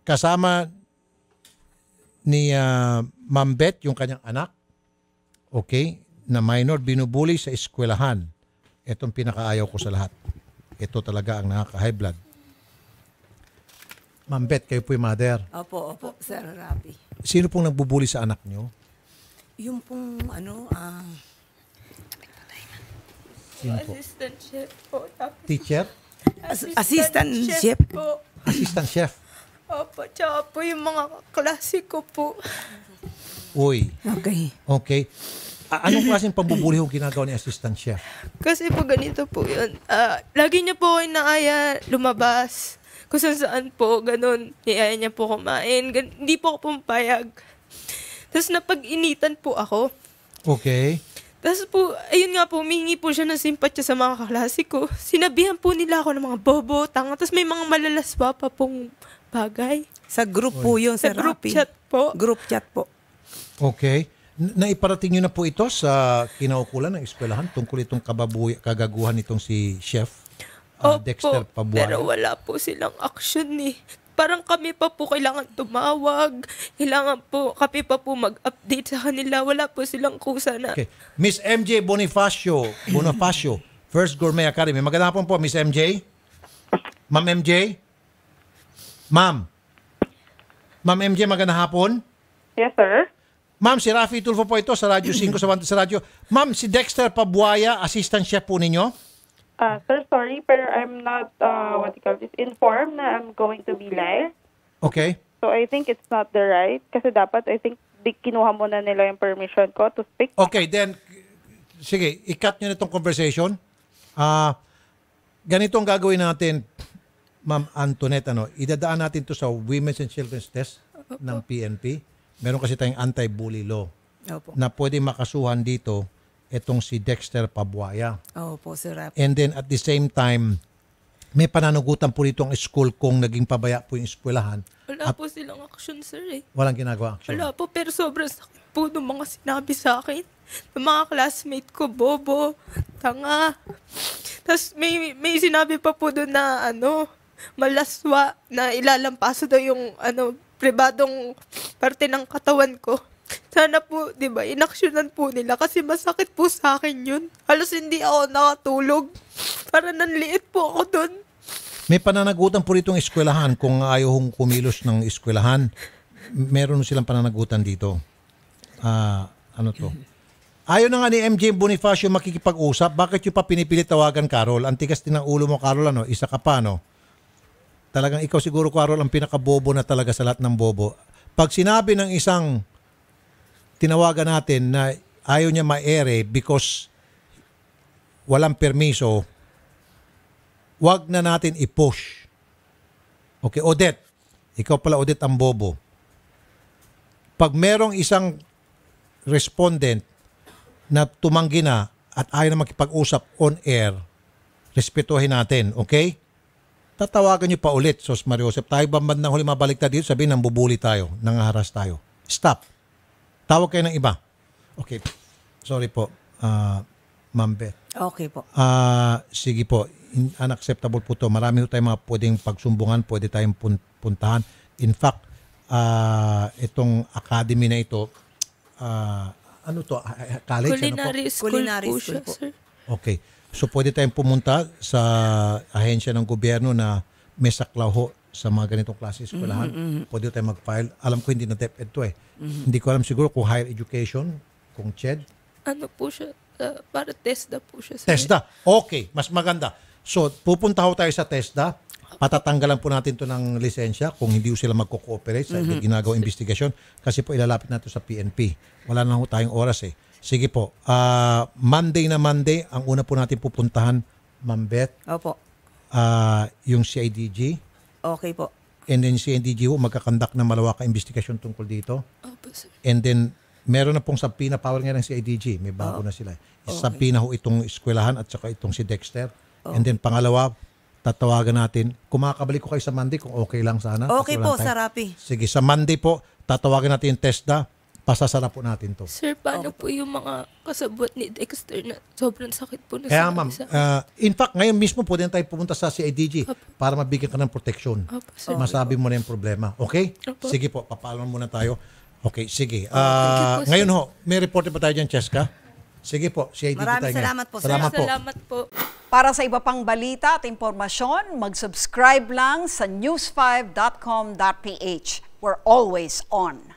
kasama ni Ma'am Beth, yung kanyang anak, okay, na minor, binubuli sa eskwelahan. Itong pinakaayaw ko sa lahat. Ito talaga ang nakaka-high blood. Ma'am Beth, kayo po yung mother. Opo, Sir Rafi. Sino pong nagbubuli sa anak nyo? Yung pong Sino po? Assistant chef po. Teacher? assistant chef po. Assistant chef? Opo, tsaka po yung mga klase ko po. Uy. Okay. Okay. Anong klaseng pambubuli yung ginagawa ni assistant chef? Kasi po ganito po yun. Lagi niya po ako inaaya lumabas. Kung saan po, ganun. Iaya niya po kumain. Hindi po ako pumpayag. Tapos napag-initan po ako. Okay. Tapos po, ayun nga po, humingi po siya ng simpatya sa mga kaklase ko. Sinabihan po nila ako ng mga bobo, tanga. Tapos may mga malalaswa pa pong bagay. Sa group po yun, Sa Sir group Rafi. chat po. Group chat po. Okay. Naiparating nyo na po ito sa kinaukulan ng eskwelahan tungkol itong kagaguhan nitong si Chef Dexter Pabuaya. Pero wala po silang action eh. Parang kami pa po kailangan tumawag. Kailangan po, kami pa po mag-update sa kanila. Wala po silang kusa na. Okay. Miss MJ Bonifacio, First Gourmet Academy. Magandang hapon po, Miss MJ. Ma'am MJ? Ma'am MJ, magandang hapon. Yes, sir. Ma'am, si Rafi Tulfo po ito sa Radyo 5 sa radyo. Ma'am, si Dexter Pabuaya, assistant chef po ninyo? Sir, sorry, pero I'm not, informed na I'm going to be live. Okay. So, I think it's not the right. Kasi dapat, I think, kinuha mo na nila yung permission ko to speak. Okay, then, sige, i-cut nyo na itong conversation. Ganito ang gagawin natin, Ma'am Antoinette, idadaan natin to sa Women's and Children's Test ng PNP. Meron kasi tayong anti-bully law Opo. na pwede makasuhan dito itong si Dexter Pabuaya. Opo, Sir Rafi. And then at the same time, may pananagutan po dito ang school kung naging pabaya po yung eskwelahan. Wala po silang action, sir eh. Walang ginagawa action. Wala po, pero sobrang sakit po ng mga sinabi sa akin. Ng mga classmate ko, bobo, tanga. Tapos may sinabi pa po doon na malaswa na ilalampaso daw yung pribadong parte ng katawan ko. Sana po, di ba, inaksyonan po nila kasi masakit po sa akin yun. Halos hindi ako nakatulog. Para nanliit po ako doon. May pananagutan po rito ang eskwelahan kung ayaw hong kumilos ng eskwelahan. Meron silang pananagutan dito. Ayaw na nga ni MJ Bonifacio makikipag-usap. Bakit yung pa pinipilit tawagan, Carol? Ang tigas din ng ulo mo, Carol. Isa ka pa, Talagang ikaw siguro, Carol, ang pinakabobo na talaga sa lahat ng bobo. Pag sinabi ng isang tinawagan natin na ayaw niya ma-ere because walang permiso, wag na natin i-push. Okay, Odette. Ikaw pala, Odette, ang bobo. Pag merong isang respondent na tumanggi na at ayaw na makipag-usap on air, respetuhin natin, okay? Tatawagan niyo pa ulit, Sos Mariosep. Tayo ba bandang huli mabaliktad dito? Sabihin, nambubuli tayo, nangaharas tayo. Stop. Tawag kayo ng iba. Okay. Sorry po, Ma'am Beth. Okay po. Sige po, unacceptable po to. Marami po tayong mga pwedeng pagsumbungan, pwede tayong puntahan. In fact, itong academy na ito, college? Culinary school po, sir. Okay. So pwede tayong pumunta sa ahensya ng gobyerno na may saklaw ho sa mga ganitong klase eskwelahan. Pwede tayong mag-file. Alam ko hindi na DepEd to eh. Hindi ko alam siguro kung higher education, kung CHED. Ano po siya? Para TESDA po siya, sir. TESDA. Okay, mas maganda. So pupunta ho tayo sa TESDA. Patatanggalan po natin to ng lisensya kung hindi ho sila magko-cooperate sa ginagawang investigasyon kasi po ilalapit natin sa PNP. Wala na ho tayong oras eh. Sige po. Monday, ang una po natin pupuntahan, Ma'am Beth. Opo. Yung CIDG. Okay po. And then CIDG ho, magkakandak na malawakang investigasyon tungkol dito. Opo, sir. And then, meron na pong subpoena power nga ng CIDG. May bago na sila. Subpoena ho itong eskwelahan at saka itong si Dexter. And then pangalawa, tatawagan natin. Kung makakabalik ko kayo sa Monday, kung okay lang sana. Okay po, Sir Rafi. Sige, sa Monday po, tatawagan natin yung TESDA pasasara po natin to. Sir, paano po yung mga kasabot ni Dexter na sobrang sakit po na Kaya sinabi ma'am, sa akin? in fact, ngayon mismo pwede na tayo pumunta sa CIDG para mabigyan ka ng proteksyon. Opo, sir. Masabi mo na yung problema. Okay? Opo. Sige po, papaalam muna tayo. Okay, sige. you po, sir. Ngayon ho, may reporter pa tayo dyan, Cheska. Sige po, CIDG tayo Maraming ngayon. salamat po, sir. Salamat po. Salamat po. Para sa iba pang balita at impormasyon, mag-subscribe lang sa news5.com.ph. We're always on.